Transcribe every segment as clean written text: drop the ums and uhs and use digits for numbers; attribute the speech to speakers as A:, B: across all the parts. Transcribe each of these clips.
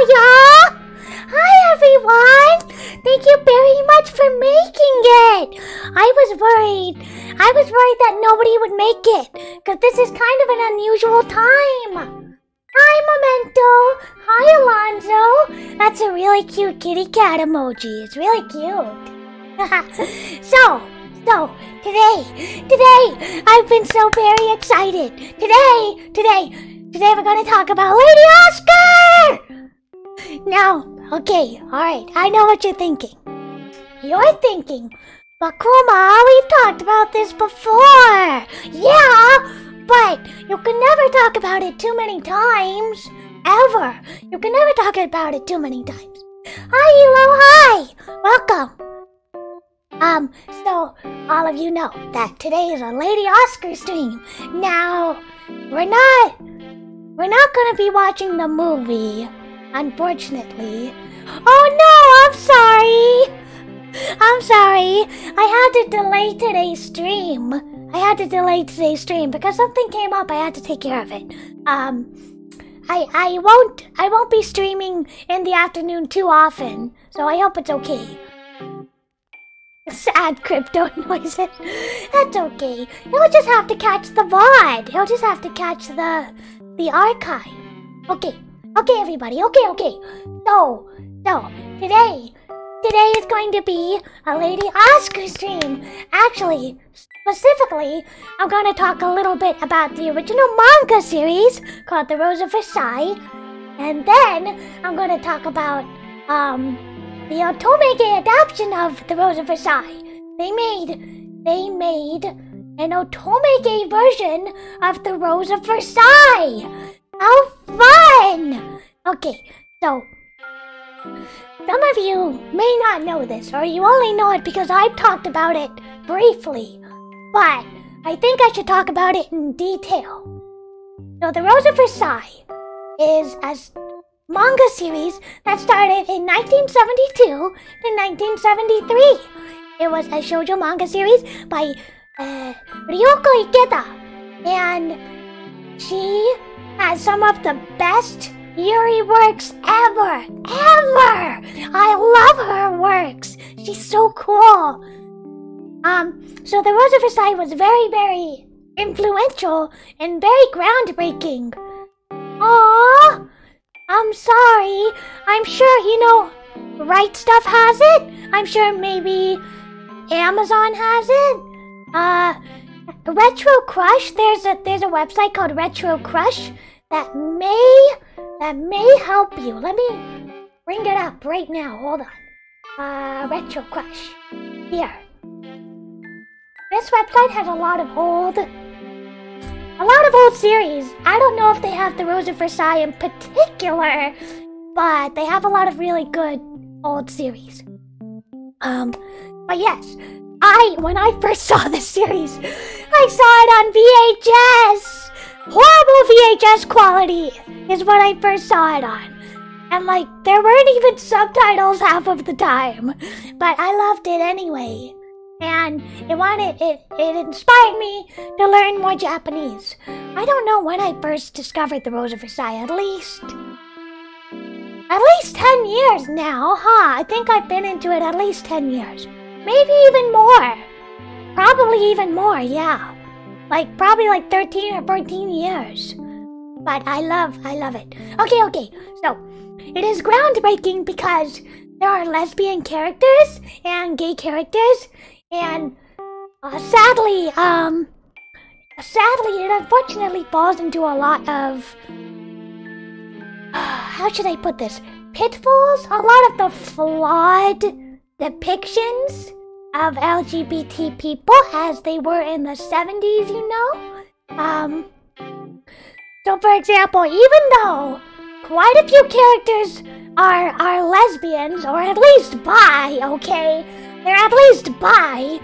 A: y'all! Hi, everyone! Thank you very much for making it! I was worried that nobody would make it, because this is kind of an unusual time. Hi, Memento! Hi, Alonzo! That's a really cute kitty cat emoji. It's really cute. So, today, I've been so very excited. Today, we're gonna talk about Lady Oscar! Now, okay, alright, I know what you're thinking. You're thinking, but Kuma, we've talked about this before. Yeah, but you can never talk about it too many times. Ever. You can never talk about it too many times. Hi, Hilo, hi! Welcome. So, all of you know that today is a Lady Oscar stream. Now, we're not gonna be watching the movie, unfortunately. Oh no, I'm sorry. I had to delay today's stream. Because something came up. I had to take care of it. I won't be streaming in the afternoon too often, so I hope it's okay. Sad crypto noises. That's okay. You'll just have to catch the VOD. You'll just have to catch the archive. Okay, everybody. Okay. So today is going to be a Lady Oscar stream. Actually, specifically, I'm going to talk a little bit about the original manga series called The Rose of Versailles, and then I'm going to talk about the Otome adaptation of The Rose of Versailles. They made an Otome version of The Rose of Versailles. How fun! Okay, so some of you may not know this, or you only know it because I've talked about it briefly, but I think I should talk about it in detail. So The Rose of Versailles is a manga series that started in 1972 to 1973. It was a shoujo manga series by Ryoko Ikeda, and she has some of the best Yuri works ever! I love her works! She's so cool! So The Rose of Versailles was very, very influential and very groundbreaking. Aww! I'm sorry. I'm sure, Right Stuff has it. I'm sure maybe Amazon has it. Retro Crush, there's a website called Retro Crush that may help you. Let me bring it up right now. Hold on. Retro Crush. Here. This website has a lot of old series. I don't know if they have The Rose of Versailles in particular, but they have a lot of really good old series. But yes, when I first saw this series, I saw it on VHS. Horrible VHS quality is what I first saw it on. And there weren't even subtitles half of the time. But I loved it anyway. And it inspired me to learn more Japanese. I don't know when I first discovered The Rose of Versailles. At least 10 years now, huh? I think I've been into it at least 10 years. Maybe even more. Probably even more, yeah. Probably 13 or 14 years. But I love it. Okay. So, it is groundbreaking because there are lesbian characters and gay characters. And sadly, it unfortunately falls into a lot of, how should I put this, pitfalls? A lot of the flawed depictions of LGBT people as they were in the 70s, So for example, even though quite a few characters are lesbians, or at least bi, okay? They're at least bi.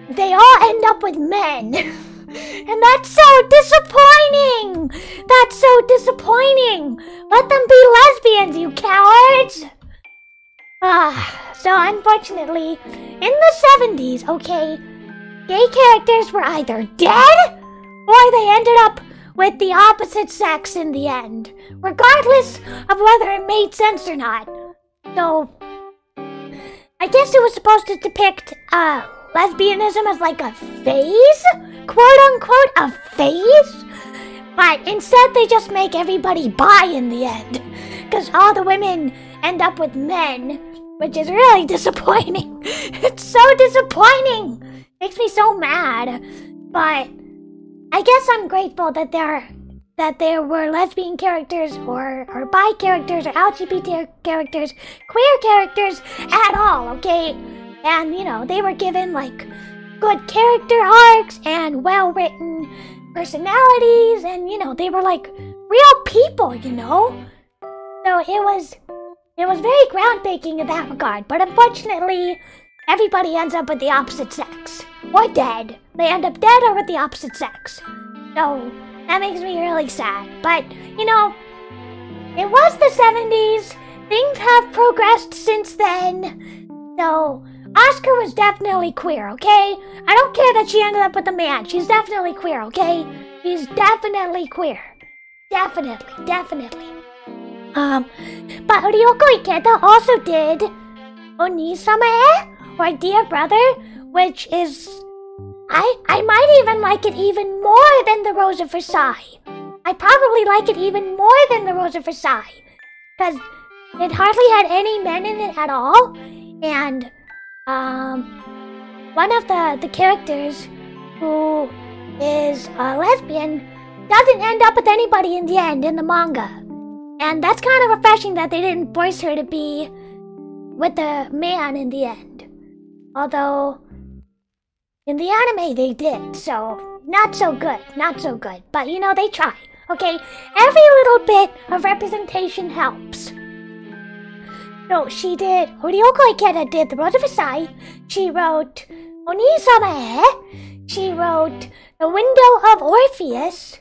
A: They all end up with men. And that's so disappointing! Let them be lesbians, you cowards! So unfortunately, in the 70s, okay, gay characters were either dead or they ended up with the opposite sex in the end, regardless of whether it made sense or not. So, I guess it was supposed to depict lesbianism as like a phase, quote unquote, a phase. But instead they just make everybody bi in the end, because all the women end up with men, which is really disappointing. It's so disappointing. Makes me so mad. But I guess I'm grateful that there were lesbian characters or bi characters or LGBT characters, queer characters at all, okay? And, you know, they were given, like, good character arcs and well-written personalities, and, you know, they were, like, real people, you know? So it was very groundbreaking in that regard, but unfortunately, everybody ends up with the opposite sex. Or dead. They end up dead or with the opposite sex. So, that makes me really sad. But, you know, it was the 70s. Things have progressed since then. So, Oscar was definitely queer, okay? I don't care that she ended up with a man. She's definitely queer, okay? She's definitely queer. Definitely. But Ryoko Ikeda also did Onisama, or Dear Brother, which is... I might even like it even more than the Rose of Versailles. I probably like it even more than the Rose of Versailles, because it hardly had any men in it at all, and one of the characters who is a lesbian doesn't end up with anybody in the end in the manga. And that's kind of refreshing that they didn't force her to be with a man in the end. Although, in the anime they did, so not so good. But, you know, they try, okay? Every little bit of representation helps. So she did, Ryoko Ikeda did The Rose of Versailles. She wrote Onisama. She wrote The Window of Orpheus.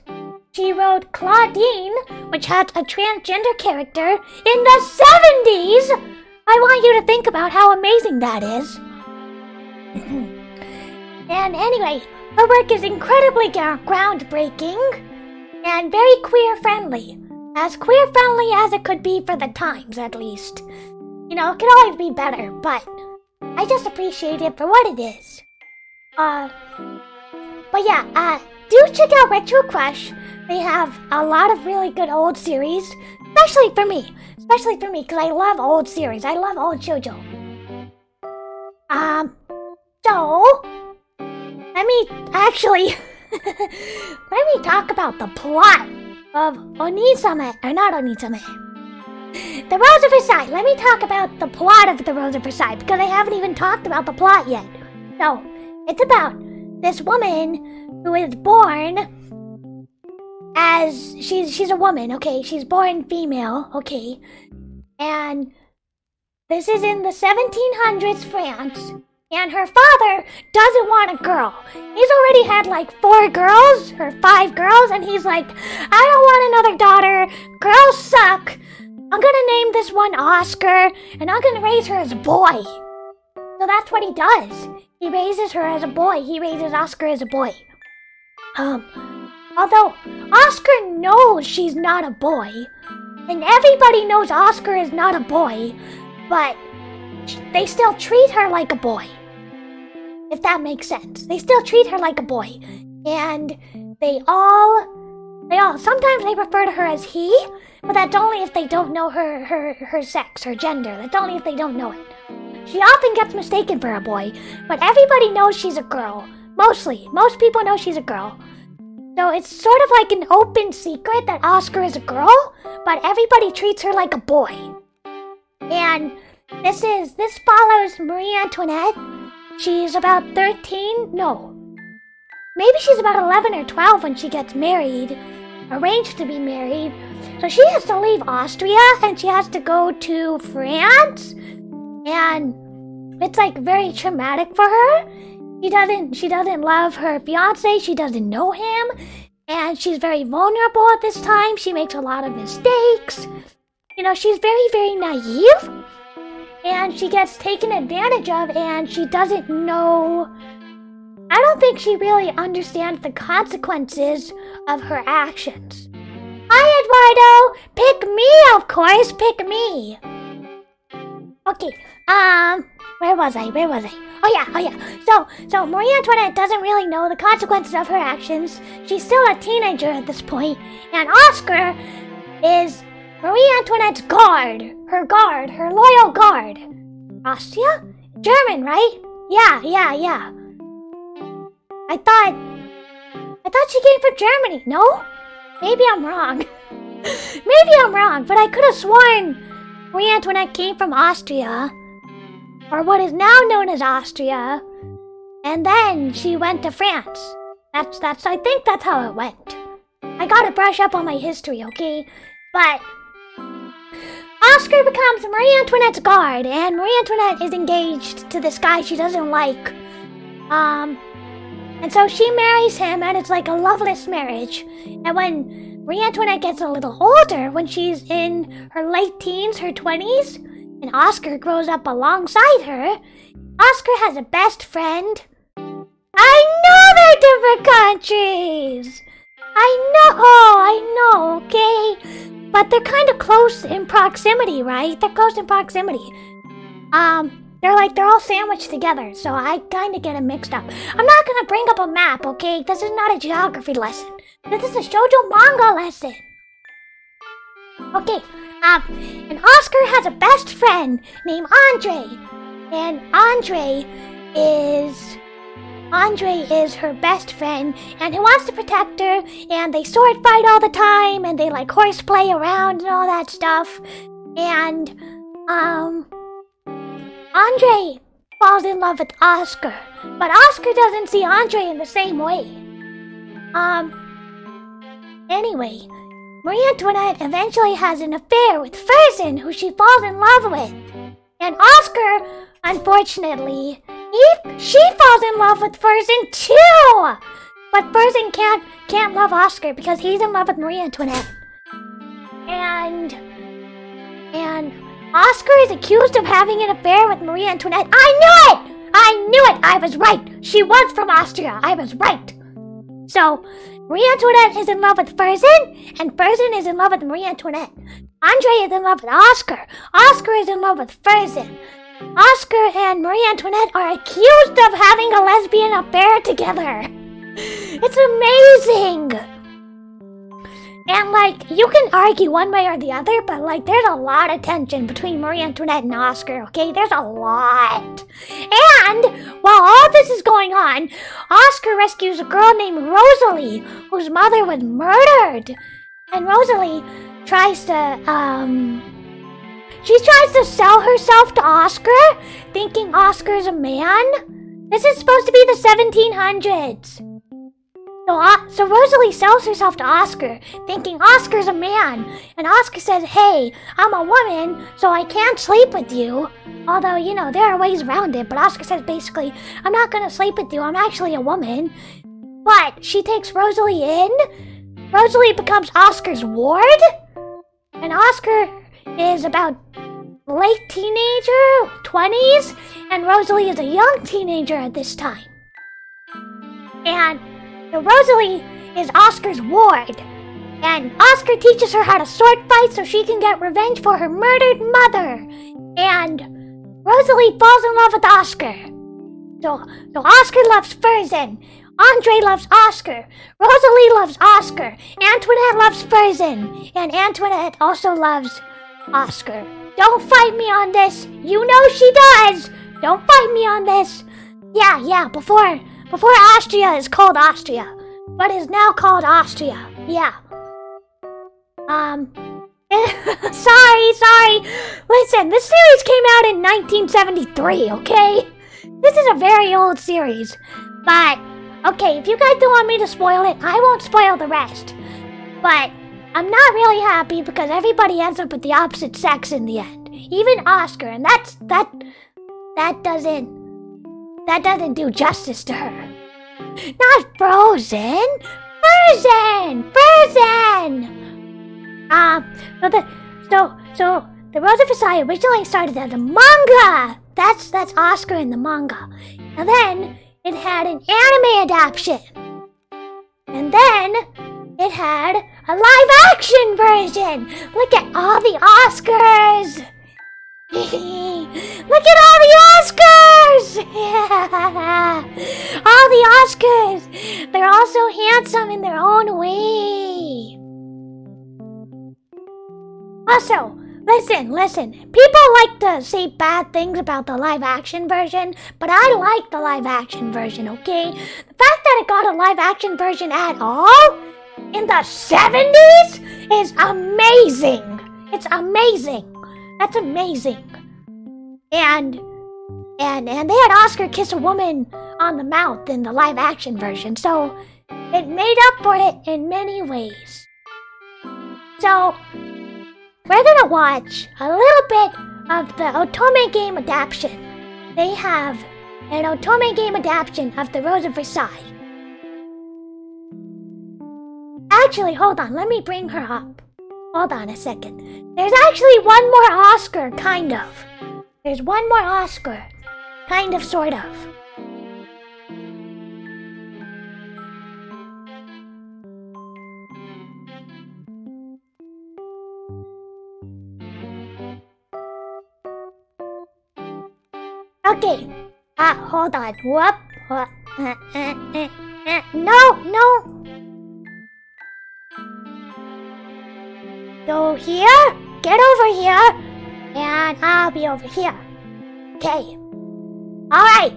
A: She wrote Claudine, which had a transgender character in the 70s! I want you to think about how amazing that is. And anyway, her work is incredibly groundbreaking and very queer-friendly. As queer-friendly as it could be for the times, at least. You know, it could always be better, but I just appreciate it for what it is. But yeah, do check out Retro Crush. They have a lot of really good old series, especially for me, because I love old series. I love old shoujo. So, let me actually, let me talk about the plot of Onisame, or not Onisame, The Rose of Versailles. Let me talk about the plot of The Rose of Versailles, because I haven't even talked about the plot yet. So, it's about this woman who is born as, she's a woman, okay? She's born female, okay? And this is in the 1700s France, and her father doesn't want a girl. He's already had like 4 girls, or 5 girls, and he's like, I don't want another daughter. Girls suck. I'm gonna name this one Oscar, and I'm gonna raise her as a boy. So that's what he does. He raises her as a boy. He raises Oscar as a boy. Although Oscar knows she's not a boy, and everybody knows Oscar is not a boy, but they still treat her like a boy. If that makes sense. They still treat her like a boy. And they all, sometimes they refer to her as he, but that's only if they don't know her sex, her gender. That's only if they don't know it. She often gets mistaken for a boy, but everybody knows she's a girl. Mostly. Most people know she's a girl. So it's sort of like an open secret that Oscar is a girl, but everybody treats her like a boy. And this follows Marie Antoinette. She's about 13, no. Maybe she's about 11 or 12 when she gets married, arranged to be married. So she has to leave Austria and she has to go to France. And it's like very traumatic for her. She doesn't love her fiancé, she doesn't know him, and she's very vulnerable at this time. She makes a lot of mistakes. You know, she's very, very naive, and she gets taken advantage of, and she doesn't know I don't think she really understands the consequences of her actions. Hi, Eduardo! Pick me, of course! Pick me! Okay, where was I? Oh yeah. So Marie Antoinette doesn't really know the consequences of her actions. She's still a teenager at this point, and Oscar is Marie Antoinette's guard, her loyal guard. Austria? German, right? Yeah. I thought she came from Germany, no? Maybe I'm wrong. But I could have sworn Marie Antoinette came from Austria, or what is now known as Austria, and then she went to France. I think that's how it went. I gotta brush up on my history, okay? But Oscar becomes Marie Antoinette's guard, and Marie Antoinette is engaged to this guy she doesn't like. And so she marries him, and it's like a loveless marriage. And when Marie Antoinette gets a little older, when she's in her late teens, her 20s, and Oscar grows up alongside her, Oscar has a best friend. I know they're different countries! I know, okay? But they're kind of close in proximity, right? They're close in proximity. They're all sandwiched together, so I kind of get them mixed up. I'm not gonna bring up a map, okay? This is not a geography lesson. This is a shoujo manga lesson. Okay, and Oscar has a best friend named Andre. And Andre is her best friend, and who wants to protect her, and they sword fight all the time, and they like horseplay around and all that stuff. And, Andre falls in love with Oscar, but Oscar doesn't see Andre in the same way. Anyway, Marie Antoinette eventually has an affair with Fersen, who she falls in love with. And Oscar, unfortunately, she falls in love with Fersen too! But Fersen can't love Oscar because he's in love with Marie Antoinette. And Oscar is accused of having an affair with Marie Antoinette. I knew it! I was right! She was from Austria! I was right! So, Marie Antoinette is in love with Fersen, and Fersen is in love with Marie Antoinette. Andre is in love with Oscar. Oscar is in love with Fersen. Oscar and Marie Antoinette are accused of having a lesbian affair together. It's amazing! And, like, you can argue one way or the other, but, like, there's a lot of tension between Marie Antoinette and Oscar, okay? There's a lot. And, while all this is going on, Oscar rescues a girl named Rosalie, whose mother was murdered. And Rosalie tries to sell herself to Oscar, thinking Oscar's a man. This is supposed to be the 1700s. So Rosalie sells herself to Oscar, thinking Oscar's a man. And Oscar says, hey, I'm a woman, so I can't sleep with you. Although, you know, there are ways around it, but Oscar says basically, I'm not gonna sleep with you, I'm actually a woman. But she takes Rosalie in. Rosalie becomes Oscar's ward. And Oscar is about late teenager, 20s, and Rosalie is a young teenager at this time. And Rosalie is Oscar's ward, and Oscar teaches her how to sword fight so she can get revenge for her murdered mother. And Rosalie falls in love with Oscar. So Oscar loves Fersen, Andre loves Oscar, Rosalie loves Oscar, Antoinette loves Fersen, and Antoinette also loves Oscar. Don't fight me on this. You know she does. Don't fight me on this. Yeah, before Austria is called Austria, but is now called Austria. Yeah. Sorry. Listen, this series came out in 1973, okay? This is a very old series. But, okay, if you guys don't want me to spoil it, I won't spoil the rest. But I'm not really happy because everybody ends up with the opposite sex in the end. Even Oscar, and that doesn't do justice to her. Not Frozen! Fersen! So the Rose of Versailles originally started as a manga! That's Oscar in the manga. And then it had an anime adaptation. And then it had a live-action version. Look at all the Oscars. Look at all the Oscars. All the Oscars. They're all so handsome in their own way. Also, listen. People like to say bad things about the live-action version, but I like the live-action version, okay? The fact that it got a live-action version at all in the 70s is amazing. It's amazing. That's amazing. And they had Oscar kiss a woman on the mouth in the live-action version, so it made up for it in many ways. So we're gonna watch a little bit of the Otome game adaptation. They have an Otome game adaptation of The Rose of Versailles. Actually, hold on, let me bring her up. Hold on a second. There's actually one more Oscar, kind of. There's one more Oscar. Kind of, sort of. Okay. Hold on. Whoop. No. Go here. Get over here. And I'll be over here. Okay. Alright.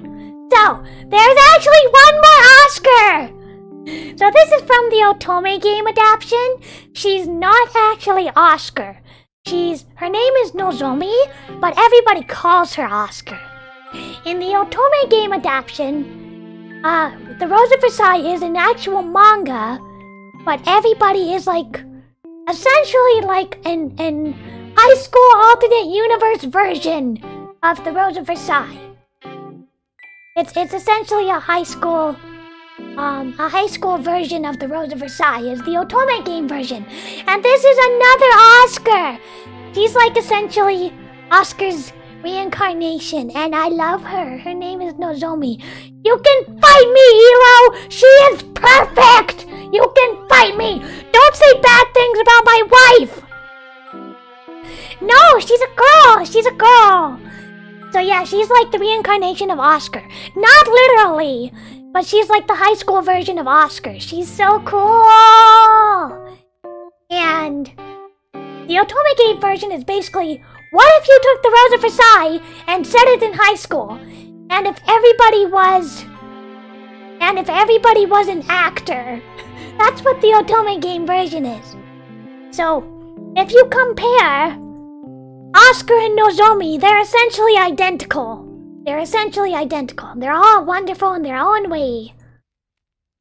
A: So, there's actually one more Oscar. So this is from the Otome game adaptation. She's not actually Oscar. Her name is Nozomi, but everybody calls her Oscar. In the Otome game adaptation, The Rose of Versailles is an actual manga, but everybody is essentially an high school alternate universe version of The Rose of Versailles. It's essentially a high school version of The Rose of Versailles is the Otome game version. And this is another Oscar. She's essentially Oscar's reincarnation, and I love her. Her name is Nozomi. You can fight me, Hiro! She is perfect! You can fight me! Don't say bad things about my wife! No, she's a girl! So yeah, she's the reincarnation of Oscar. Not literally, but she's the high school version of Oscar. She's so cool! And the Otome game version is basically, what if you took The Rose of Versailles and set it in high school? And if everybody was an actor? That's what the Otome game version is. So, if you compare Oscar and Nozomi, they're essentially identical. They're all wonderful in their own way.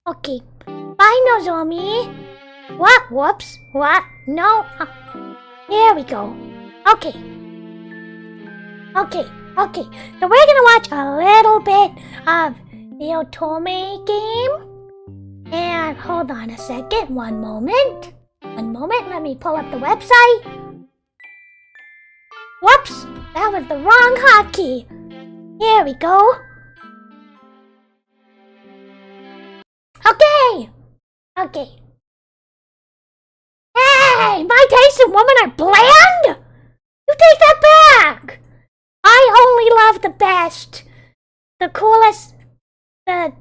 A: Okay. Bye, Nozomi. What? Whoops. What? No. Here we go. Okay. So we're gonna watch a little bit of the Otome game. And hold on a second. One moment. Let me pull up the website. Whoops! That was the wrong hotkey. Here we go. Okay. Hey! My taste in women are bland? You take that back! I only love the best. The coolest. The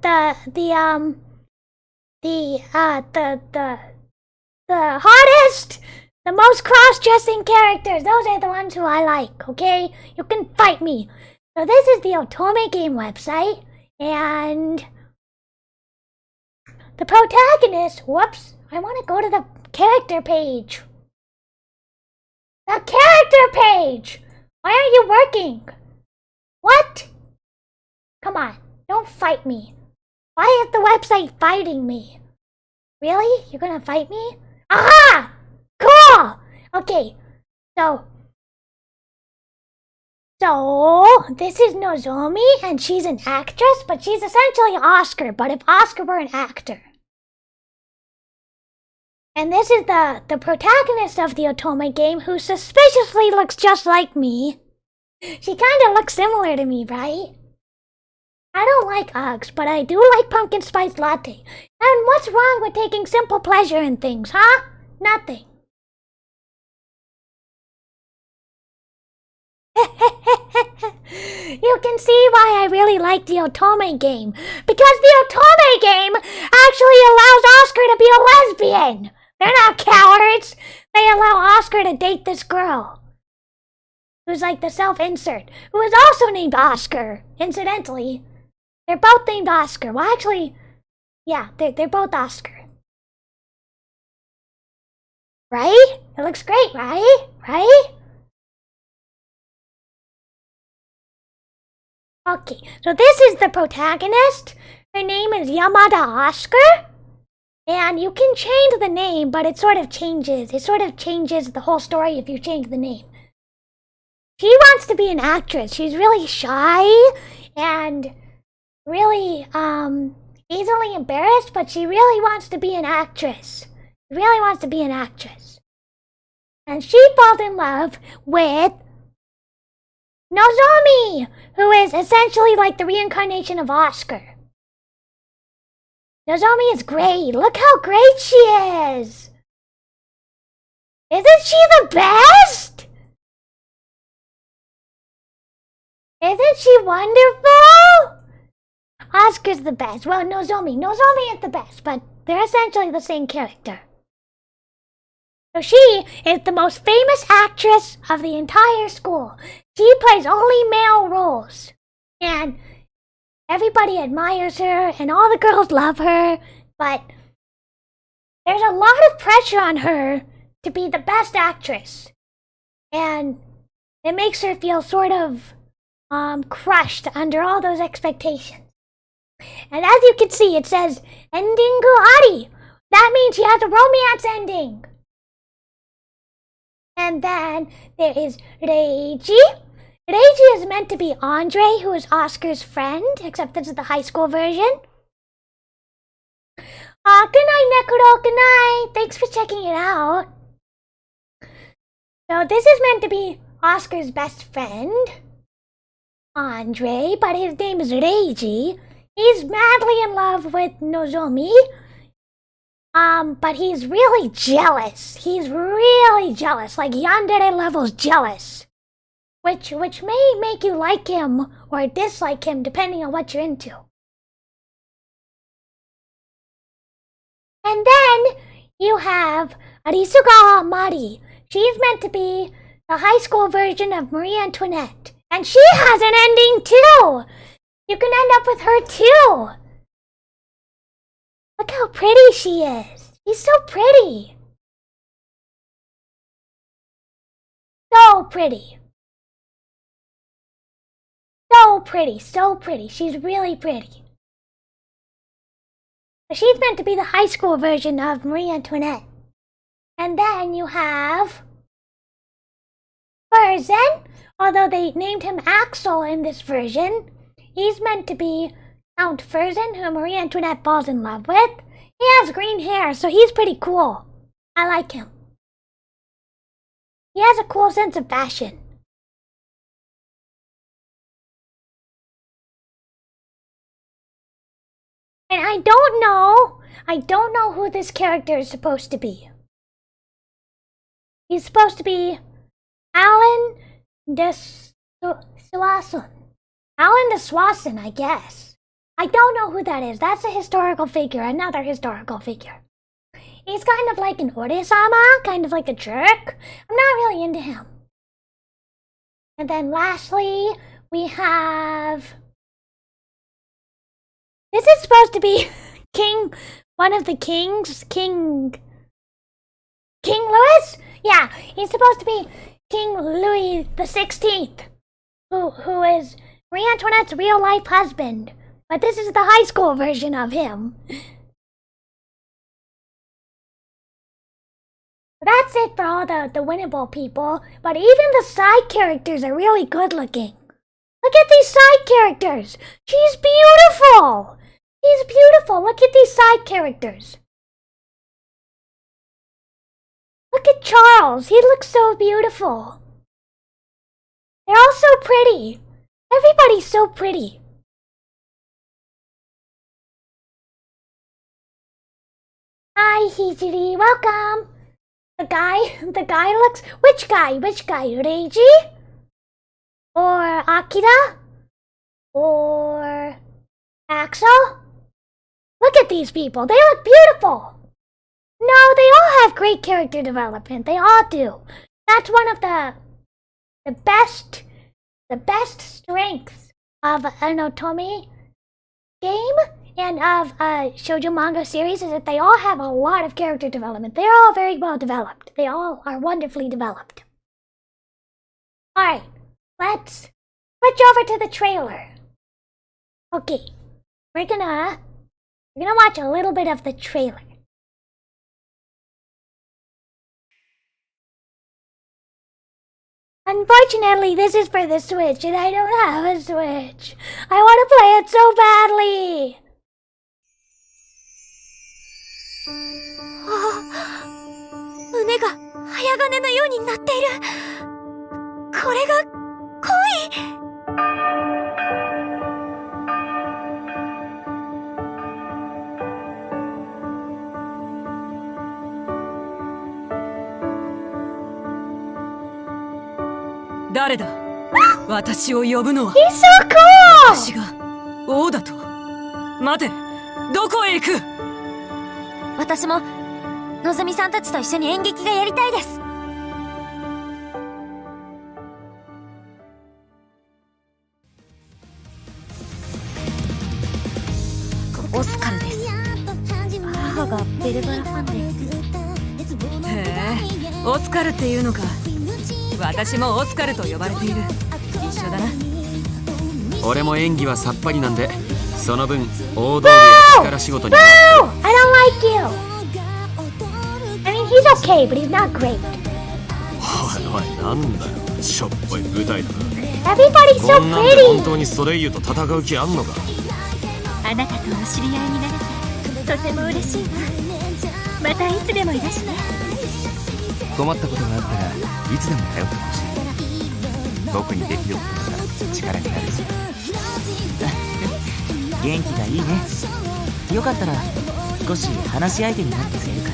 A: hottest. The most cross-dressing characters. Those are the ones who I like, okay? You can fight me. So this is the Otome game website. And the protagonist, whoops, I want to go to the character page. The character page! Why aren't you working? What? Come on, don't fight me. Why is the website fighting me? Really? You're gonna fight me? Aha! Cool! Okay, so this is Nozomi, and she's an actress, but she's essentially Oscar, but if Oscar were an actor. And this is the protagonist of the Otome game, who suspiciously looks just like me. She kinda looks similar to me, right? I don't like Uggs, but I do like pumpkin spice latte. And what's wrong with taking simple pleasure in things, huh? Nothing. You can see why I really like the Otome game. Because the Otome game actually allows Oscar to be a lesbian. They're not cowards. They allow Oscar to date this girl, who's like the self-insert, who is also named Oscar, incidentally. They're both named Oscar. Well, actually, yeah, they're both Oscar. Right? It looks great, right? Right? Okay, so this is the protagonist. Her name is Yamada Oscar. And you can change the name, but it sort of changes the whole story if you change the name. She wants to be an actress. She's really shy and really easily embarrassed, but she really wants to be an actress. And she falls in love with Nozomi, who is essentially like the reincarnation of Oscar. Nozomi is great. Look how great she is. Isn't she the best? Isn't she wonderful? Oscar's the best. Well, Nozomi is the best, but they're essentially the same character. So she is the most famous actress of the entire school. She plays only male roles. And everybody admires her, and all the girls love her, but there's a lot of pressure on her to be the best actress. And it makes her feel sort of crushed under all those expectations. And as you can see, it says, Endingu Ari. That means she has a romance ending. And then there is Reiji. Reiji is meant to be Andre, who is Oscar's friend, except this is the high school version. Good night, Nekuro, good night. Thanks for checking it out. So this is meant to be Oscar's best friend, Andre, but his name is Reiji. He's madly in love with Nozomi, but he's really jealous. Like yandere levels jealous. Which may make you like him or dislike him depending on what you're into. And then you have Arisugawa Mari. She's meant to be the high school version of Marie Antoinette. And she has an ending too! You can end up with her too! Look how pretty she is. She's so pretty. So pretty. So pretty. She's really pretty. She's meant to be the high school version of Marie Antoinette. And then you have Fersen. Although they named him Axel in this version, he's meant to be Count Fersen, who Marie Antoinette falls in love with. He has green hair, so he's pretty cool. I like him. He has a cool sense of fashion. And I don't know who this character is supposed to be. He's supposed to be Alan de Swanson. Alan de Swanson, I guess. I don't know who that is. That's a historical figure, another historical figure. He's kind of like an Ore-sama, kind of like a jerk. I'm not really into him. And then lastly, we have... This is supposed to be one of the kings, King Louis? Yeah, he's supposed to be King Louis the 16th, who is Marie Antoinette's real-life husband. But this is the high school version of him. That's it for all the winnable people, but even the side characters are really good looking. Look at these side characters! She's beautiful! She's beautiful! Look at these side characters. Look at Charles! He looks so beautiful. They're all so pretty. Everybody's so pretty. Hi, Hijiri, welcome. The guy looks. Which guy? Reiji? Or Akira? Or Axel? Look at these people. They look beautiful. No, they all have great character development. They all do. That's one of the best strengths of an Otome game and of a shoujo manga series is that they all have a lot of character development. They're all very well developed. They all are wonderfully developed. Alright, let's switch over to the trailer. Okay, we're gonna watch a little bit of the trailer. Unfortunately, this is for the Switch, and I don't have a Switch. I want to play it so badly.
B: 胸が早金のようになっている。これが恋。
C: 誰だ私を呼ぶのは。
A: He's so cool!
C: 私が王だと。待て、どこへ行く？
B: 私ものぞみさんたちと一緒に演劇がやりたいです。オスカルです。母がベルバラファンで。
C: へえ、オスカルっていうのか。私もオスカルと呼ばれている。一緒だな。
D: 俺も演技はさっぱりなんで、その分大道具や力仕事に。
A: Boo! I don't like you. I mean, he's okay, but he's not great.
D: おいなんだよ、しょっぽい舞台だな。
A: Everybody's so
D: こんなんで本
A: pretty.
D: 当にソレイユと戦う気あんのか。
B: あなたとお知り合いになれてとても嬉しいわ。またいつでもいらして。
E: 困ったことがあったらいつでも頼ってほしい。僕にできることなら力になるよ。元気がいいね。よかったら少し話し相手になってくれるかい。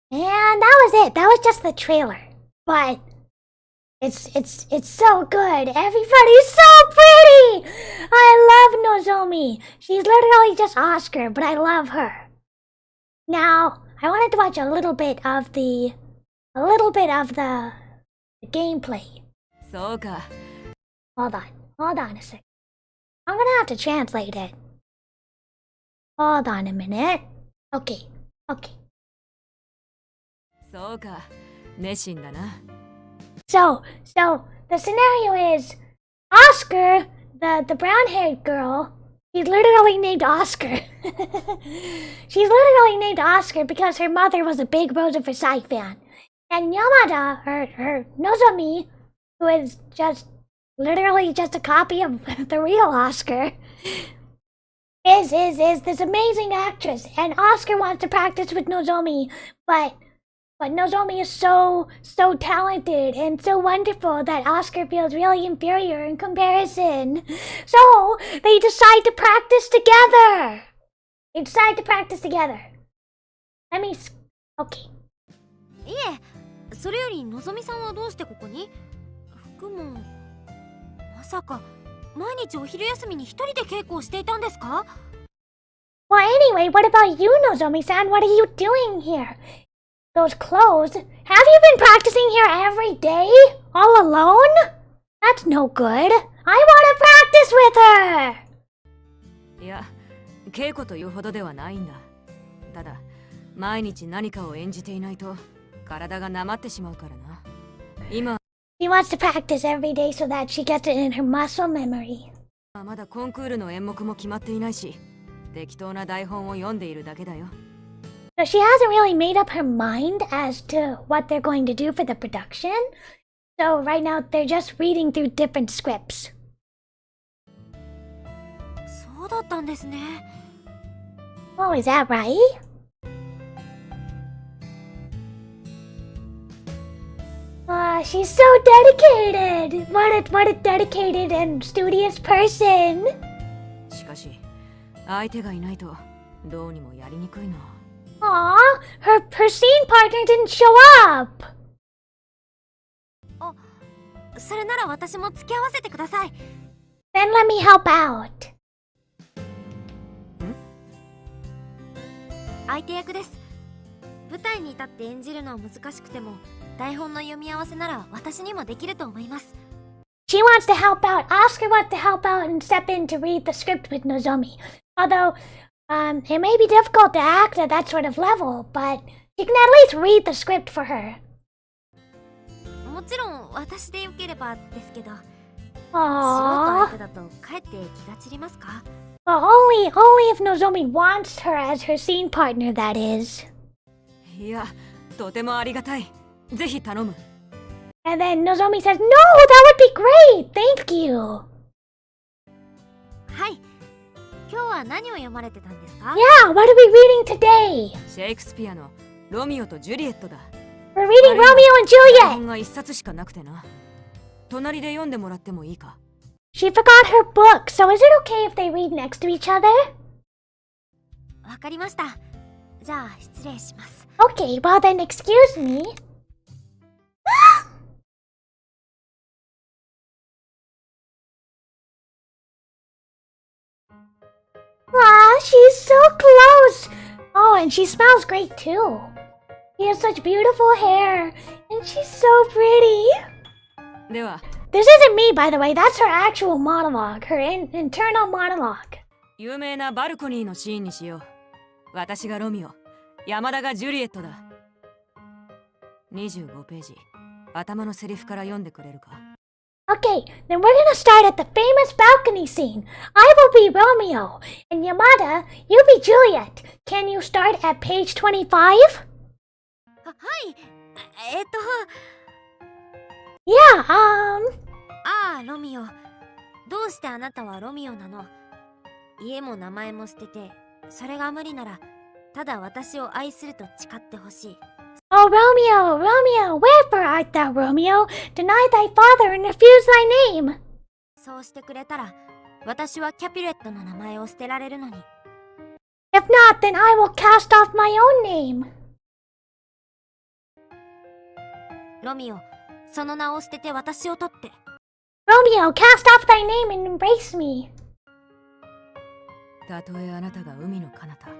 A: And that was it. That was just the trailer. But it's so good. Everybody's so pretty. I love Nozomi. She's literally just Oscar, but I love her. Now, I wanted to watch a little bit of the gameplay.
C: そうか。
A: Hold on a sec. I'm gonna have to translate it. Hold on a minute. Okay.
C: そうか。熱心だな。
A: So the scenario is Oscar, the brown-haired girl. She's literally named Oscar. She's literally named Oscar because her mother was a big Rosa Versailles fan. And Yamada, her Nozomi, who is just literally just a copy of the real Oscar, is this amazing actress. And Oscar wants to practice with Nozomi, but Nozomi is so talented and so wonderful that Oscar feels really inferior in comparison. So they decide to practice together. Okay.
B: いえ、それよりのぞみさんはどうしてここに？服もまさか毎日お昼休みに一人で稽古をしていたんですか？
A: Well, anyway, what about you, Nozomi-san? What are you doing here? Those clothes? Have you been practicing here every day? All alone? That's no good. I want to practice with her!
C: いや、稽古というほどではないんだ。ただ、毎日何かを演じていないと体がなまってしまうからな。今、
A: She wants to practice every day so that she gets it in her muscle memory.
C: まだコンクールの演目も決まっていないし、適当な台本を読んでいるだけだよ。
A: So she hasn't really made up her mind as to what they're going to do for the production. So right now they're just reading through different scripts.
B: そうだったんですね。
A: Oh, is that right? She's so dedicated! What a dedicated and studious person!
C: しかし相手がいないとどうにもやりにくいな。
A: Aw, her scene partner didn't show up!
B: それなら私も付き合わせてください。
A: Then let me help out.
B: 相手役です。舞台に立って演じるのは難しくても、台本の読み合わせなら私にもできると思います。
A: She wants to help out. Ask her what to help out and step in to read the script with Nozomi. Although, it may be difficult to act at that sort of level, but you can at least read the script for her.
B: もちろん私でよければですけど、素人
A: Aww.
B: 相手だとかえって気が散りますか？
A: Well, only if Nozomi wants her as her scene partner, that is.
C: いや、とてもありがたい。ぜひ頼む。
A: And then Nozomi says, No, that would be great! Thank you!
B: はい。今日は何を読まれてたんですか？
A: Yeah, what are we reading today?
C: シェイクスピアのロミオとジュリエットだ。
A: We're reading Romeo and
C: 台
A: Juliet!
C: 本が一冊しかなくてな。隣で読んでもらってもいいか？
A: She forgot her book, so is it okay if they read next to each other?
B: わかりました。じゃあ失礼します。
A: Okay, well then excuse me. Wow, she's so close! Oh, and she smells great too. She has such beautiful hair, and she's so pretty.
C: では、
A: This isn't me, by the way. That's her actual monologue, her internal monologue.
C: 有名なバルコニーのシーンにしよう。私がロミオ、山田がジュリエットだ。25ページ、頭のセリフから読んでくれるか？
A: Okay, then we're gonna start at the famous balcony scene. I will be Romeo, and Yamada, you be Juliet. Can you start at page 25?
B: はい。
A: Yeah,
B: ああ、ロミオ。どうしてあなたはロミオなの？家も名前も捨てて、それが無理なら、ただ私を愛すると誓ってほしい。
A: Oh, Romeo, Romeo, wherefore art thou, Romeo? Deny thy father and refuse thy name.
B: そうしてくれたら、私はキャピュレットの名前を捨てられるのに。
A: If not, then I will cast off my own name.
B: ロミオ、その名を捨てて私を取って。
A: Romeo, cast off thy name and embrace me.
C: たとえあなたが海の彼方、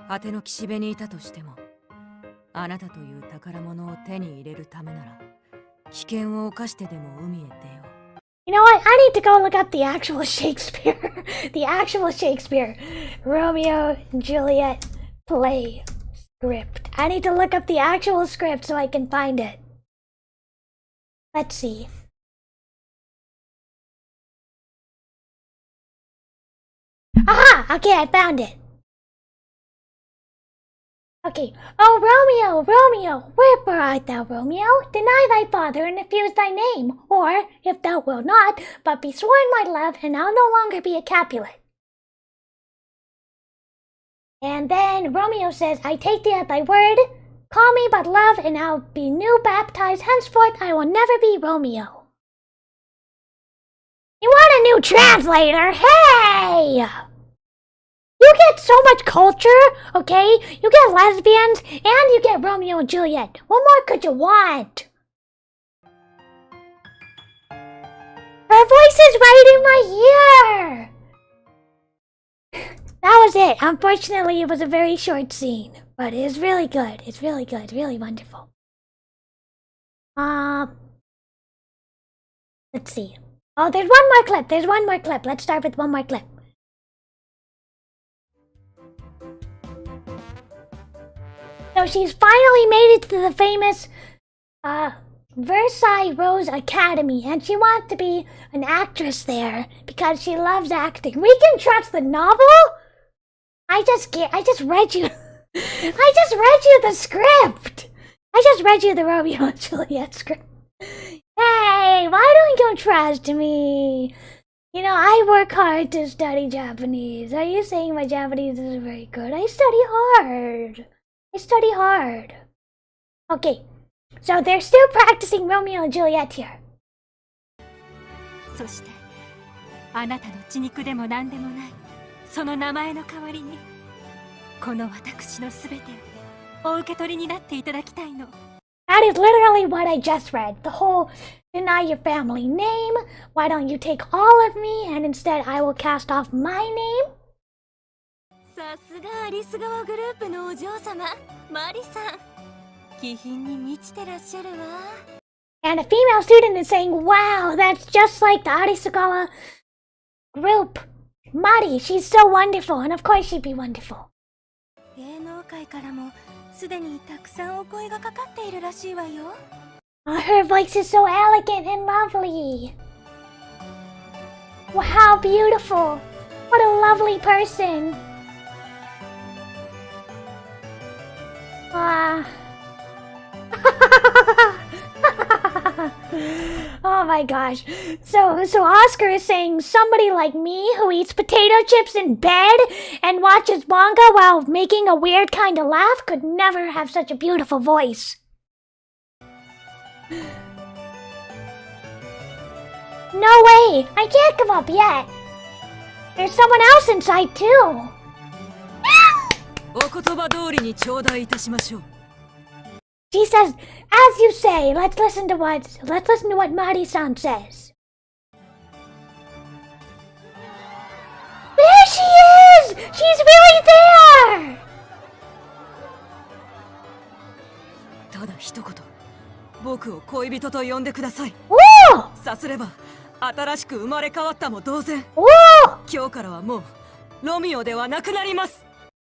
C: 果ての岸辺にいたとしても、あなたという宝物を手に入れるためなら、危険を冒してでも海へ出よう。
A: You know what? I need to go look up the actual Shakespeare. The actual Shakespeare. Romeo and Juliet play script. I need to look up the actual script so I can find it. Let's see. Aha! Okay, I found it. Okay. Oh, Romeo, Romeo, wherefore art thou, Romeo? Deny thy father and refuse thy name, or, if thou wilt not, but be sworn my love, and I'll no longer be a Capulet. And then Romeo says, I take thee at thy word, call me but love, and I'll be new baptized, henceforth I will never be Romeo. You want a new translator? Hey! You get so much culture, okay? You get lesbians, and you get Romeo and Juliet. What more could you want? Her voice is right in my ear! That was it. Unfortunately, it was a very short scene, but it is really good. It's really good. Really wonderful. Let's see. Oh, there's one more clip. There's one more clip. Let's start with one more clip. So she's finally made it to the famous Versailles Rose Academy, and she wants to be an actress there because she loves acting. We can trust the novel? I just read you I just read you the script. I just read you the Romeo and Juliet script. Hey, why don't you trust me? You know, I work hard to study Japanese. Are you saying my Japanese is very good? I study hard. I study hard. Okay, so they're still practicing Romeo and Juliet here.
B: そしてあなたの血肉でも何でもないその名前の代わりにこの私のすべてをお受け取りになっていただきたいの。
A: That is literally what I just read. The whole deny your family name. Why don't you take all of me and instead I will cast off my name?
B: さすがアリス川グループのお嬢様マリさん気品に満ちてらっしゃるわ。
A: And a female student is saying, wow, that's just like the Arisugawa group. Mari, she's so wonderful, and of course she'd be wonderful.
B: 芸能界からもすでにたくさんお声がかかっているらしいわよ。
A: Her voice is so elegant and lovely. Wow, how beautiful. What a lovely person. Oh my gosh. So Oscar is saying somebody like me who eats potato chips in bed and watches manga while making a weird kind of laugh could never have such a beautiful voice. No way! I can't give up yet. There's someone else inside too.
C: お言葉通りに頂戴いたしましょう。
A: She says, as you say, let's listen to what Mari-san says. There she is! She's really there!
C: ただ一言、僕を恋人と呼んでください。
A: Whoa!
C: さすれば、新しく生まれ変わったも同然。
A: Whoa!
C: 今日からはもう、ロミオではなくなります。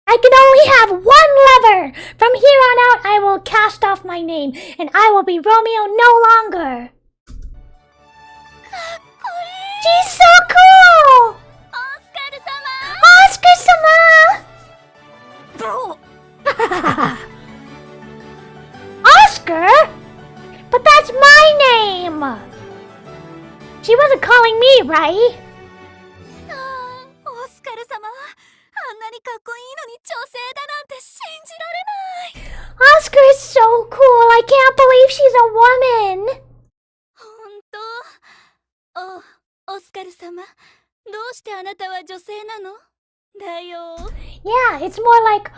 A: I can only have one lover! From here on out, I will cast off my name, and I will be Romeo no longer! She's so cool!
B: オスカル様
A: Oscar? But that's my name! She wasn't calling me, right?
B: オスカル様あんなにかっこいいのに女性だなんて信じられない。
A: Oscar is so cool. I can't believe she's a woman.
B: 本当。オスカル様どうしてあなたは女性なのだよ。
A: Yeah, it's more like,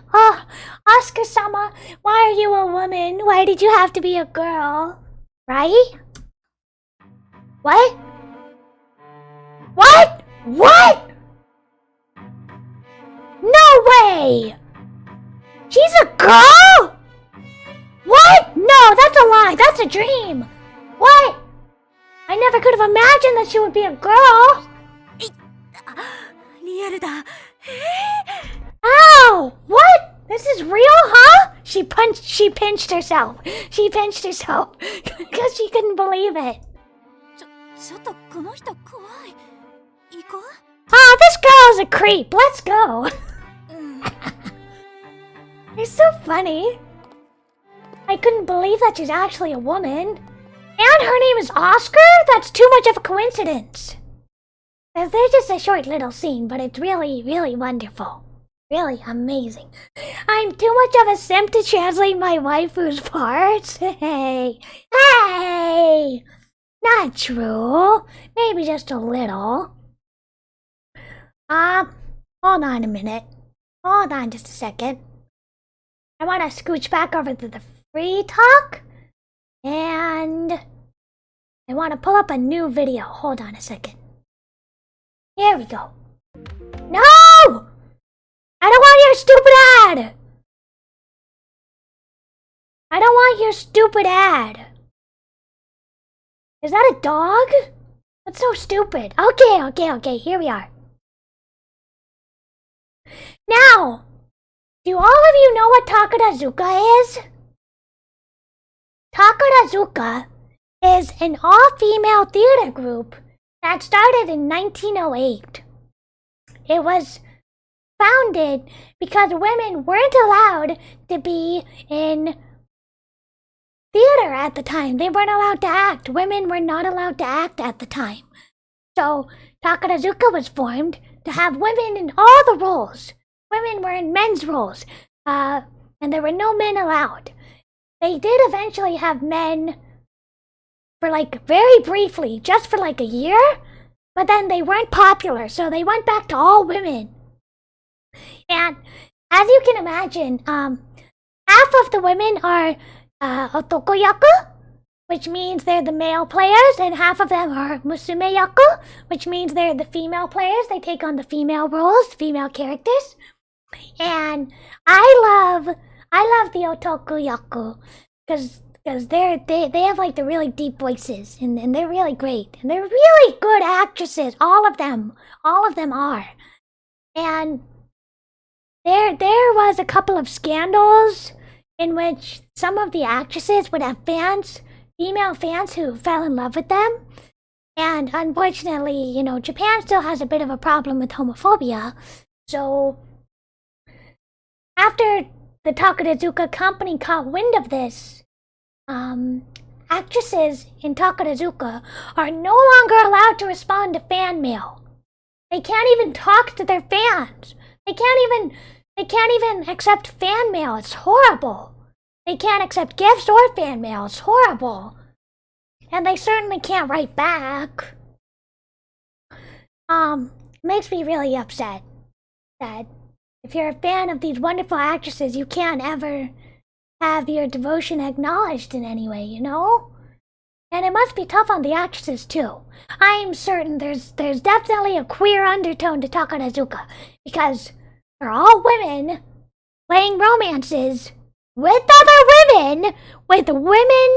A: Oscar-sama, why are you a woman? Why did you have to be a girl? Right? What? What? What? No way! She's a girl? What? No, that's a lie. That's a dream. What? I never could have imagined that she would be a girl.
B: リアルだ。
A: Ow! What? This is real, huh? She pinched herself. She pinched herself because she couldn't believe it.
B: ちょっとこの人怖い。行こう。
A: Oh, this girl is a creep. Let's go. They're so funny. I couldn't believe that she's actually a woman. And her name is Oscar? That's too much of a coincidence. There's just a short little scene, but it's really, really wonderful. Really amazing. I'm too much of a simp to translate my waifu's parts. Hey. Hey! Not true. Maybe just a little. Hold on a minute. Hold on just a second. I want to scooch back over to the free talk. And I want to pull up a new video. Hold on a second. Here we go. No! I don't want your stupid ad! I don't want your stupid ad. Is that a dog? That's so stupid. Okay, here we are. Now, do all of you know what Takarazuka is? Takarazuka is an all-female theater group that started in 1908. It was founded because women weren't allowed to be in theater at the time. They weren't allowed to act. Women were not allowed to act at the time. So Takarazuka was formed to have women in all the roles. Women were in men's roles, and there were no men allowed. They did eventually have men for very briefly, just for a year, but then they weren't popular, so they went back to all women. And as you can imagine, half of the women are otokoyaku, which means they're the male players, and half of them are musumeyaku, which means they're the female players. They take on the female roles, female characters. And I love the otokoyaku because they have the really deep voices, and they're really great, and they're really good actresses. All of them are. And there was a couple of scandals in which some of the actresses would have female fans who fell in love with them. And unfortunately, Japan still has a bit of a problem with homophobia. So after the Takarazuka company caught wind of this, actresses in Takarazuka are no longer allowed to respond to fan mail. They can't even talk to their fans. They can't even accept fan mail. It's horrible. They can't accept gifts or fan mail. It's horrible. And they certainly can't write back. Makes me really upset that if you're a fan of these wonderful actresses, you can't ever have your devotion acknowledged in any way, And it must be tough on the actresses too. I'm certain there's definitely a queer undertone to Takarazuka, because they're all women playing romances with other women, with women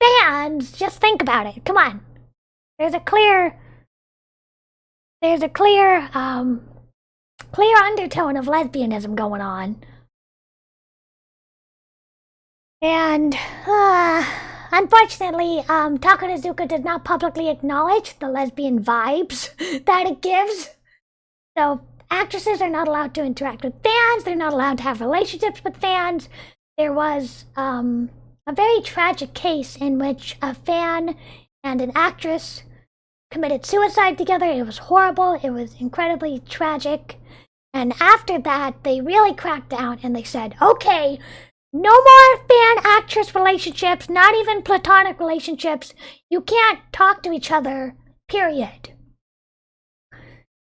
A: fans. Just think about it. Come on. There's a clear undertone of lesbianism going on. And unfortunately, Takarazuka does not publicly acknowledge the lesbian vibes that it gives. So actresses are not allowed to interact with fans. They're not allowed to have relationships with fans. There was a very tragic case in which a fan and an actress committed suicide together. It was horrible. It was incredibly tragic. And after that, they really cracked down and they said, okay, no more fan-actress relationships, not even platonic relationships. You can't talk to each other, period.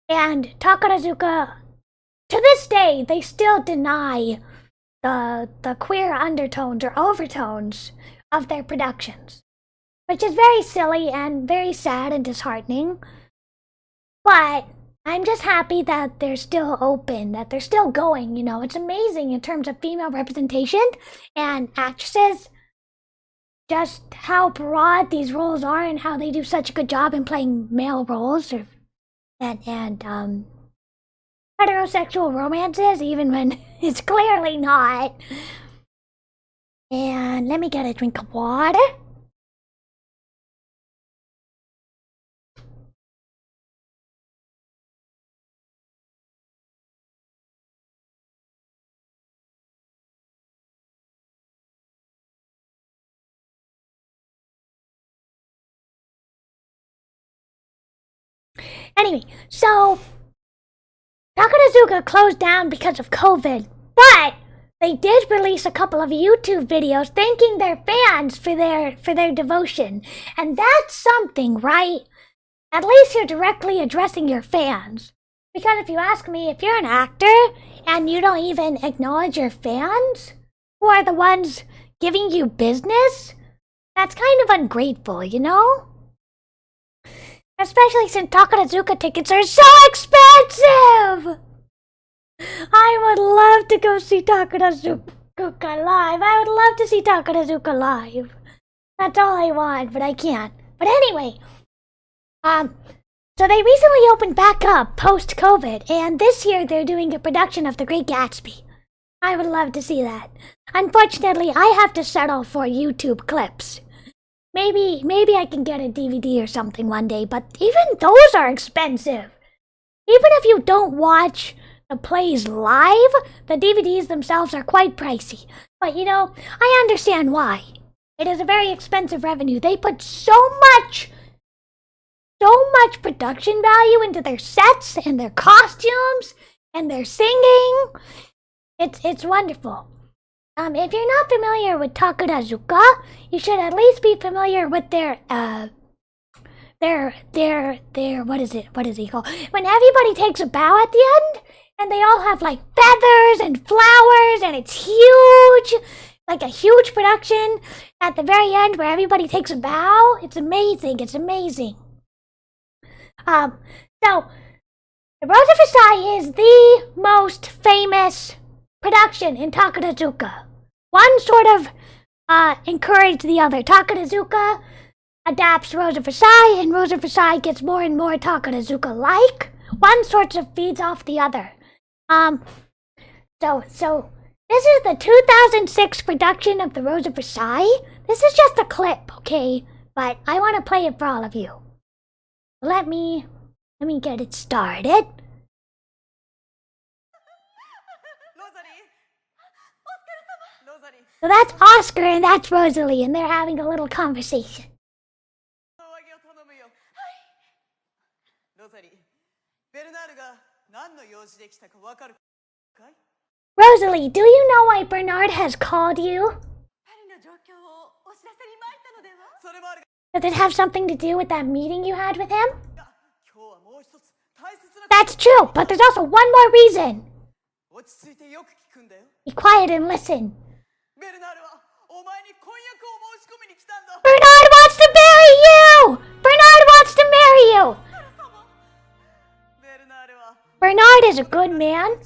A: And Takarazuka, to this day, they still deny the queer undertones or overtones of their productions, which is very silly and very sad and disheartening. But I'm just happy that they're still open, that they're still going, It's amazing in terms of female representation and actresses, just how broad these roles are and how they do such a good job in playing male roles and heterosexual romances, even when it's clearly not. And let me get a drink of water. Anyway, so Takarazuka closed down because of COVID, but they did release a couple of YouTube videos thanking their fans for their devotion. And that's something, right? At least you're directly addressing your fans. Because if you ask me, if you're an actor and you don't even acknowledge your fans, who are the ones giving you business, that's kind of ungrateful, Especially since Takarazuka tickets are so expensive! I would love to go see Takarazuka live. I would love to see Takarazuka live. That's all I want, but I can't. But anyway, so they recently opened back up post-COVID, and this year they're doing a production of The Great Gatsby. I would love to see that. Unfortunately, I have to settle for YouTube clips. Maybe I can get a DVD or something one day, but even those are expensive. Even if you don't watch the plays live, the DVDs themselves are quite pricey. But I understand why. It is a very expensive revenue. They put so much so much production value into their sets and their costumes and their singing. It's wonderful. If you're not familiar with Takarazuka, you should at least be familiar with their what is it called? When everybody takes a bow at the end, and they all have like feathers and flowers, and it's huge, like a huge production at the very end where everybody takes a bow. It's amazing. It's amazing. So the Rose of Versailles is the most famous production in Takarazuka. One sort of encouraged the other. Takarazuka adapts Rose of Versailles, and Rose of Versailles gets more and more Takarazuka-like. One sort of feeds off the other. So this is the 2006 production of the Rose of Versailles. This is just a clip, okay? But I want to play it for all of you. Let me get it started. So that's Oscar and that's Rosalie, and they're having a little conversation. Rosalie, do you know why Bernard has called you? Does it have something to do with that meeting you had with him? That's true, but there's also one more reason. Be quiet and listen. Bernard wants to marry you! Bernard wants to marry you! Bernard is a good man.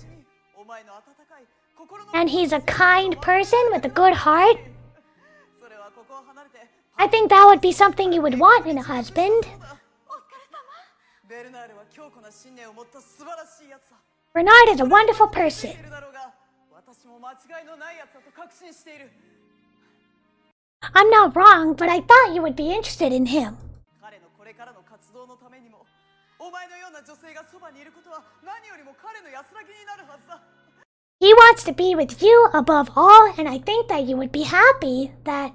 A: And he's a kind person with a good heart. I think that would be something you would want in a husband. Bernard is a wonderful person. I'm not wrong, but I thought you would be interested in him. He wants to be with you above all, and I think that you would be happy that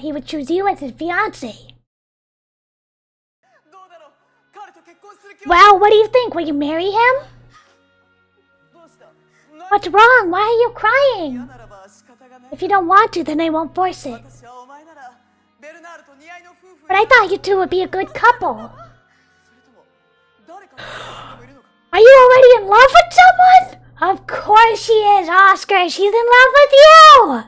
A: he would choose you as his fiancé. Well, what do you think? Will you marry him? What's wrong? Why are you crying? If you don't want to, then I won't force it. But I thought you two would be a good couple. Are you already in love with someone? Of course she is, Oscar. She's in love with you.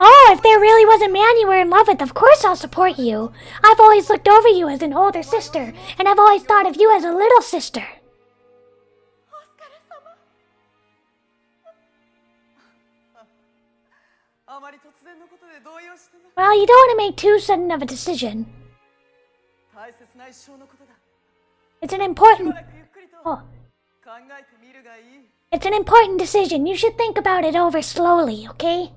A: Oh, if there really was a man you were in love with, of course I'll support you. I've always looked over you as an older sister, and I've always thought of you as a little sister. Well, you don't want to make too sudden of a decision. It's an important decision. You should think about it over slowly, okay?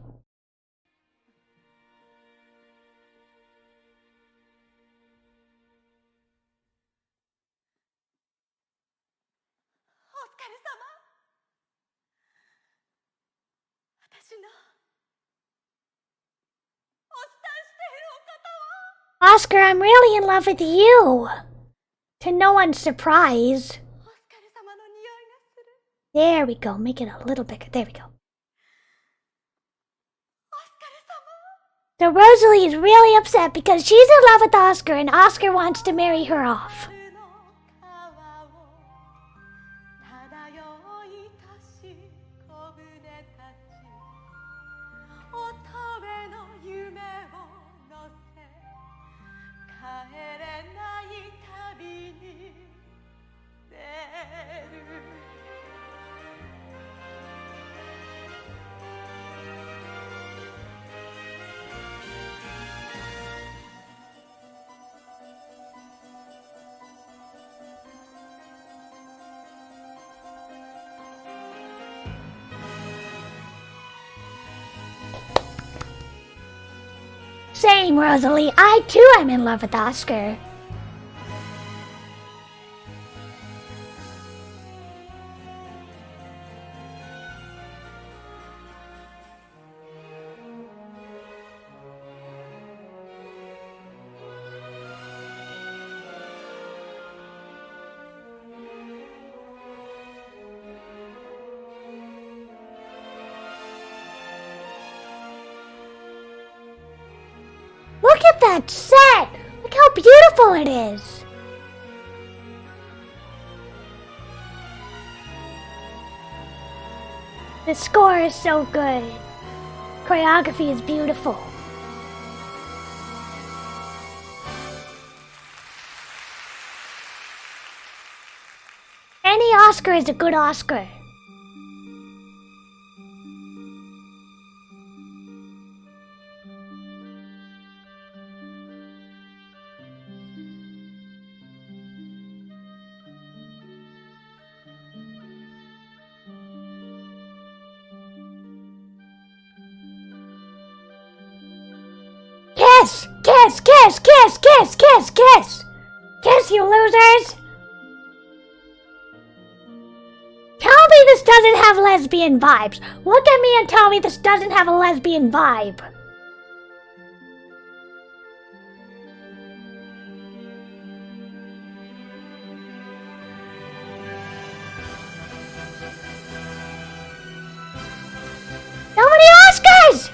A: Oscar, I'm really in love with you. To no one's surprise. There we go. Make it a little bigger. There we go. So Rosalie is really upset because she's in love with Oscar and Oscar wants to marry her off. Same, Rosalie. I too am in love with Oscar. that set! Look how beautiful it is! The score is so good. Choreography is beautiful. Any Oscar is a good Oscar. Kiss! Kiss! Kiss! Kiss! Kiss! Kiss! Kiss! Kiss, you losers! Tell me this doesn't have lesbian vibes. Look at me and tell me this doesn't have a lesbian vibe. So many Oscars!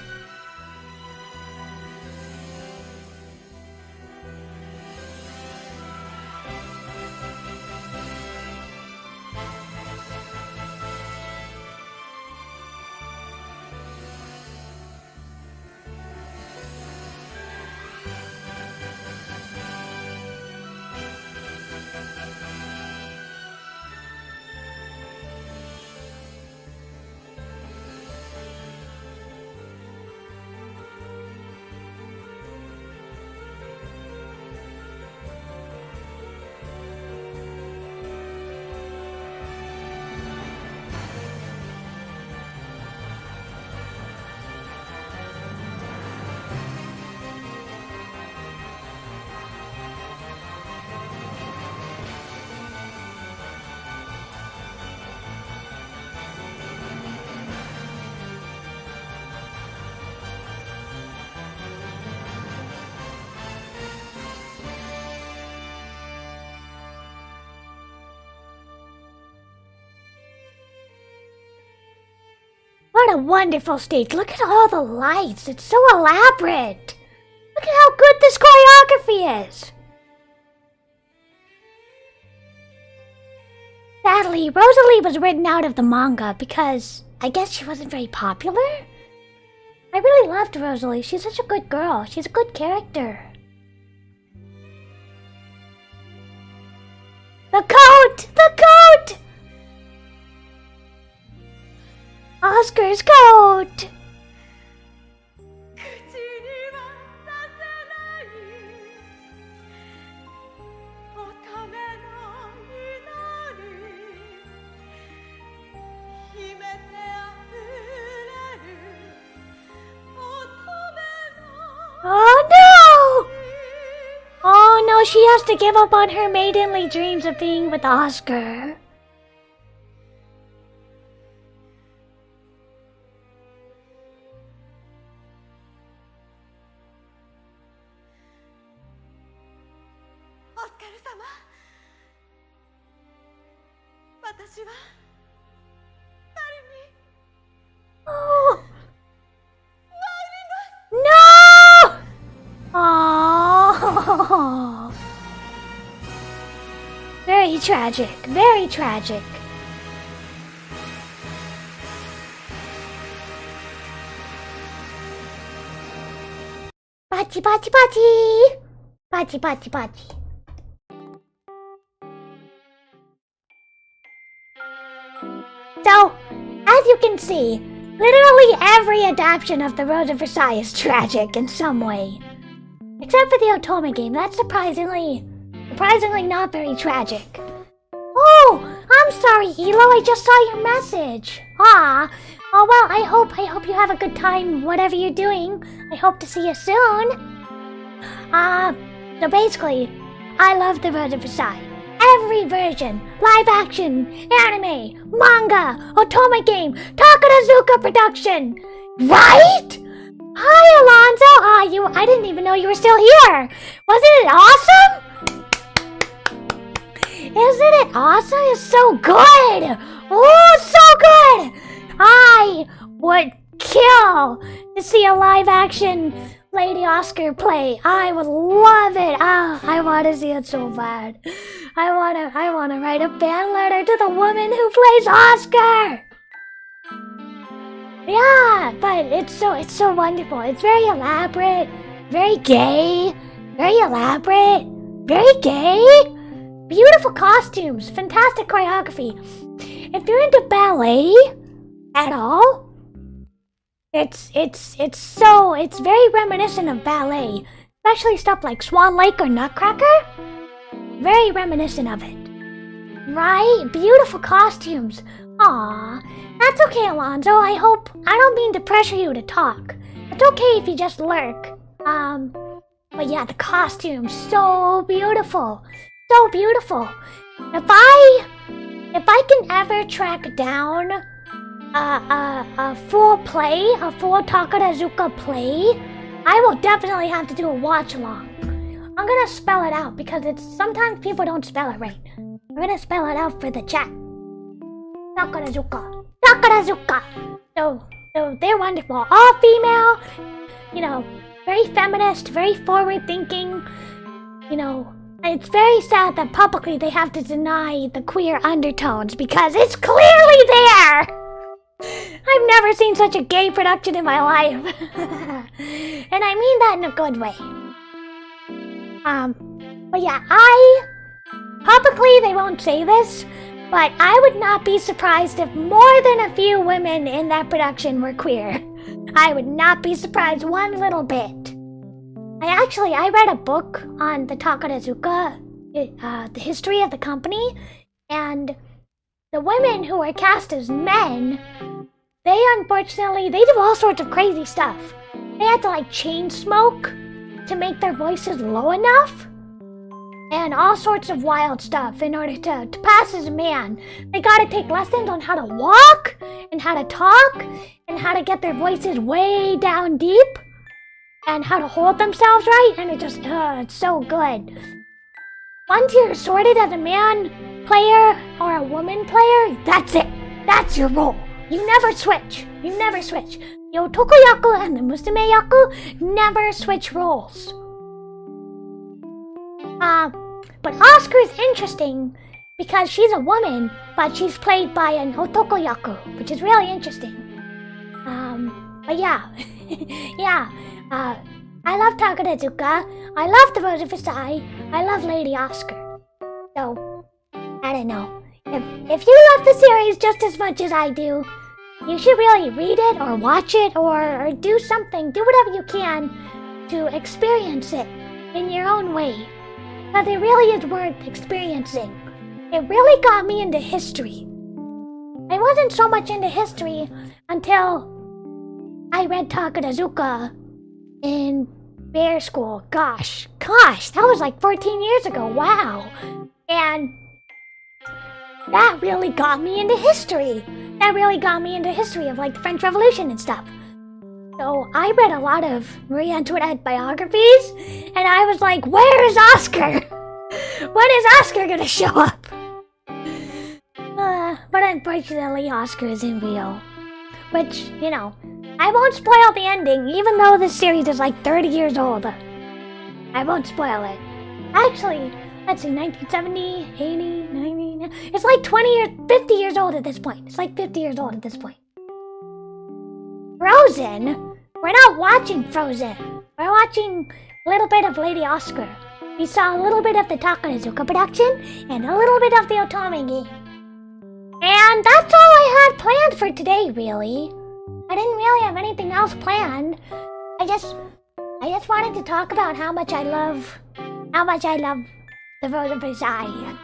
A: What a wonderful stage. Look at all the lights. It's so elaborate. Look at how good this choreography is. Sadly, Rosalie was written out of the manga because I guess she wasn't very popular. I really loved Rosalie. She's such a good girl. She's a good character. The coat! The coat! Oscar's coat! Oh no! Oh no, she has to give up on her maidenly dreams of being with Oscar. Oh. No! Oh. Very tragic, very tragic. Bachi, bachi, bachi! Bachi, bachi, bachi. So, as you can see, literally every adaptation of the Rose of Versailles is tragic in some way. Except for the Otome game, that's surprisingly not very tragic. Oh, I'm sorry, Hilo, I just saw your message. Ah, oh well, I hope you have a good time, whatever you're doing. I hope to see you soon. So basically, I love the Rose of Versailles. Every version, live action, anime, manga, Otome game, Takarazuka production, right? Hi, Alonzo. I didn't even know you were still here. Wasn't it awesome? Isn't it awesome? It's so good. Oh, so good. I would kill to see a live action Lady Oscar play. I would love it. I want to see it so bad. I want to write a fan letter to the woman who plays Oscar. Yeah, but it's so wonderful. It's very elaborate, very gay, very elaborate, very gay. Beautiful costumes, fantastic choreography. If you're into ballet at all, it's very reminiscent of ballet, especially stuff like Swan Lake or Nutcracker. Very reminiscent of it. Right? Beautiful costumes. Aw, that's okay, Alonzo. I don't mean to pressure you to talk. It's okay if you just lurk. But yeah, the costumes, so beautiful. So beautiful. If I can ever track down a full Takarazuka play, I will definitely have to do a watch along. I'm gonna spell it out because sometimes people don't spell it right. I'm gonna spell it out for the chat. Takarazuka. So they're wonderful. All female, very feminist, very forward thinking, It's very sad that publicly they have to deny the queer undertones because it's clearly there! I've never seen such a gay production in my life. And I mean that in a good way. But yeah, publicly they won't say this, but I would not be surprised if more than a few women in that production were queer. I would not be surprised one little bit. I read a book on the Takarazuka, the history of the company, and the women who are cast as men, they do all sorts of crazy stuff. They had to chain smoke to make their voices low enough, and all sorts of wild stuff in order to pass as a man. They gotta take lessons on how to walk, and how to talk, and how to get their voices way down deep, and how to hold themselves right, and it's so good. Once you're sorted as a man player or a woman player, that's it. That's your role. You never switch. The Otoku-yaku and the Musume-yaku never switch roles. But Oscar is interesting because she's a woman, but she's played by an Otoku-yaku, which is really interesting. But yeah. I love Takarazuka. I love the Rose of Versailles. I love Lady Oscar. So, I don't know. If you love the series just as much as I do, you should really read it or watch it or do something. Do whatever you can to experience it in your own way. Because it really is worth experiencing. It really got me into history. I wasn't so much into history until I read Takarazuka in bear school. Gosh, that was 14 years ago. Wow. And that really got me into history. Of the French Revolution and stuff. So I read a lot of Marie Antoinette biographies, and I was like, where is Oscar? When is Oscar gonna show up? But unfortunately, Oscar isn't real. Which, I won't spoil the ending, even though this series is 30 years old. I won't spoil it. Actually, let's see, 1970, 80, 90... It's 20 or 50 years old at this point. Frozen? We're not watching Frozen. We're watching a little bit of Lady Oscar. We saw a little bit of the Takarazuka production, and a little bit of the Otome game. And that's all I had planned for today, really. I didn't really have anything else planned. I just wanted to talk about how much I love the Rose of Versailles.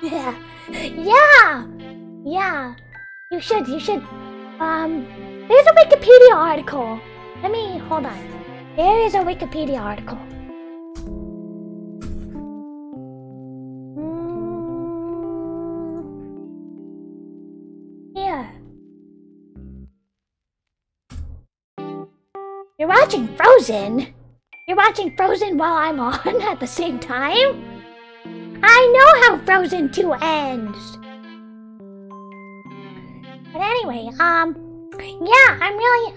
A: Yeah. You should. There's a Wikipedia article. Hold on. There is a Wikipedia article. Here. You're watching Frozen? You're watching Frozen while I'm on at the same time? I know how Frozen 2 ends. But anyway, yeah,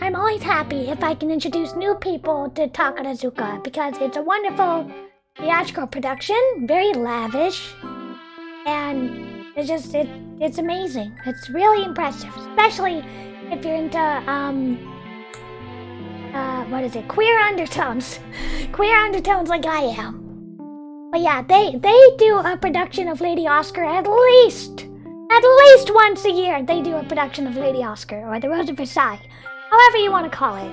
A: I'm always happy if I can introduce new people to Takarazuka because it's a wonderful theatrical production, very lavish, and it's amazing. It's really impressive, especially if you're into queer undertones like I am. But yeah, they do a production of Lady Oscar at least once a year. They do a production of Lady Oscar or the Rose of Versailles, however you want to call it.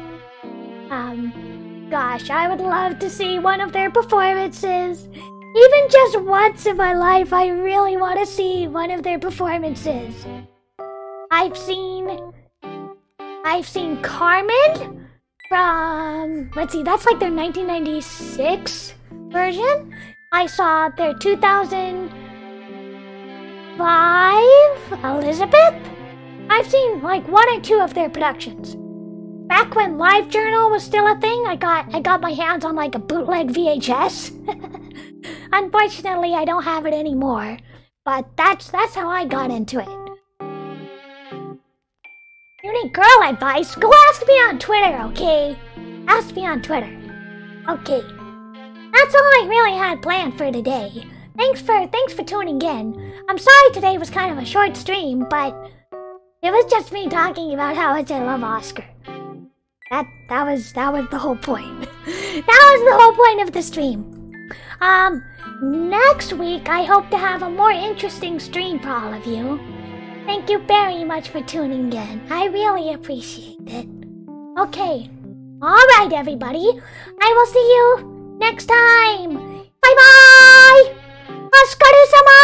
A: Gosh, I would love to see one of their performances. Even just once in my life, I really want to see one of their performances. I've seen Carmen from, let's see, that's like their 1996 version. I saw their 2005 Elizabeth. I've seen like one or two of their productions. Back when LiveJournal was still a thing, I got my hands on like a bootleg VHS. Unfortunately, I don't have it anymore. But that's how I got into it. You need girl advice? Go ask me on Twitter, okay? Ask me on Twitter. Okay. That's all I really had planned for today. Thanks for tuning in. I'm sorry today was kind of a short stream, but it was just me talking about how much I love Oscar. That was the whole point. That was the whole point of the stream. Next week I hope to have a more interesting stream for all of you. Thank you very much for tuning in. I really appreciate it. Okay. Alright, everybody. I will see you next time. Bye-bye! Oskaru-sama!